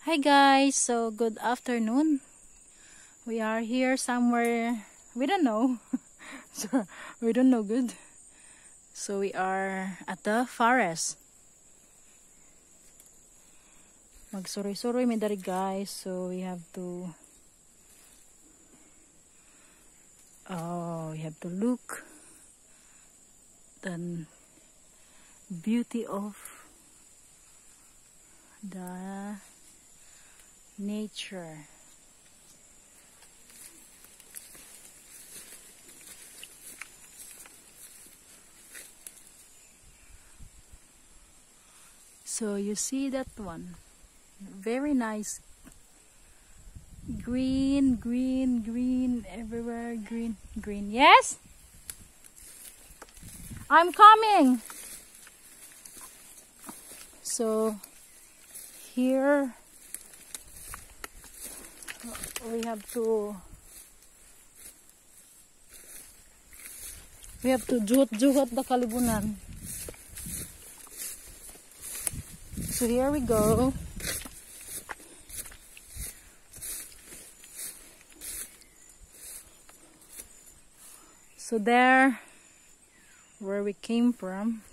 Hi guys, so good afternoon. We are here somewhere, we don't know. So we don't know good. So we are at the forest. Magsuroy-suroy may dari guys, so we have to look the beauty of the nature. So you see that one, very nice, green, green, green, everywhere, green, green. Yes, I'm coming. So here we have to juhot the kalibunan. So here we go. So there where we came from.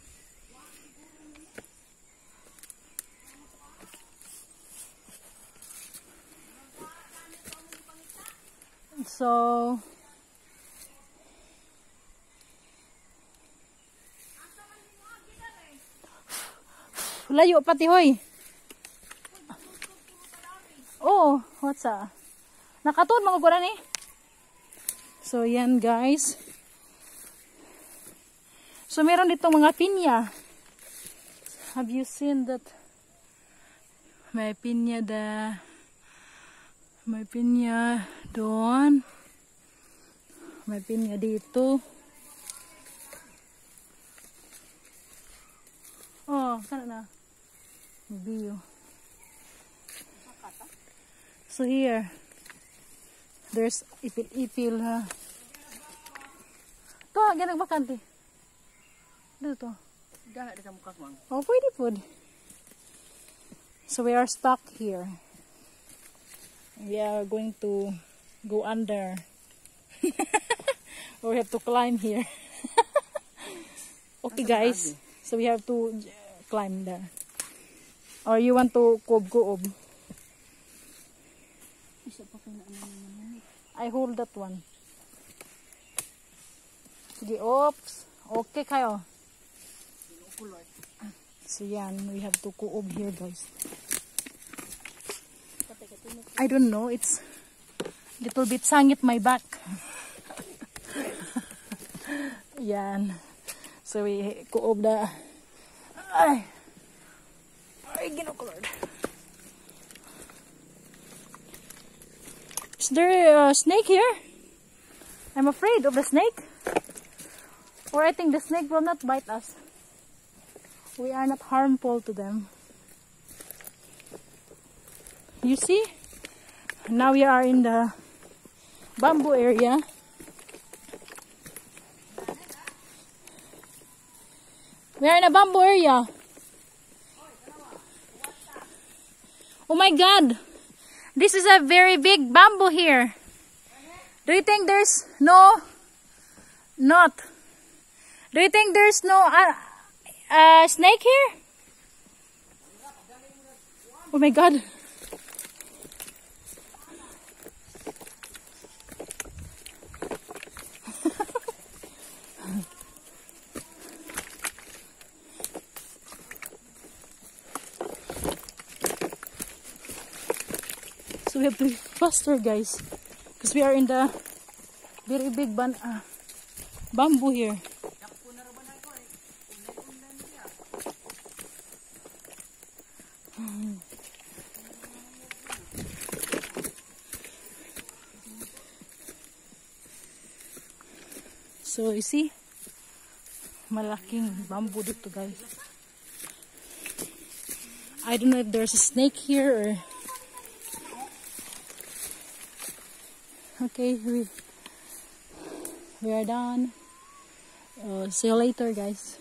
So layo pati hoy. Oh, what's that? Nakatuon mga gura ni. So yan guys. So meron ditong mga pinya. Have you seen that? May pinya doon. May pinya dito. Oh, sana na. View. So here, there's ipil. To, ganang bakante. Dito to. Oh, pwede po. So we are stuck here. We are going to go under. Or we have to climb here. Okay guys, so we have to climb there. Or you want to kuob. I hold that one. Sige, oops. Okay kayo. So yan, we have to kuob here guys. I don't know, it's little bit sangit my back. Yan. So we kuob the ay ginokulod. Is there a snake here? I'm afraid of the snake. Or I think the snake will not bite us. We are not harmful to them. You see? Now we are in the bamboo area. We are in a bamboo area. Oh my God! This is a very big bamboo here. Do you think there's no... Do you think there's no snake here? Oh my God! So we have to be faster guys, because we are in the very big bamboo here. So you see, malaking bamboo dito guys. I don't know if there's a snake here or... Okay, we are done. See you later guys.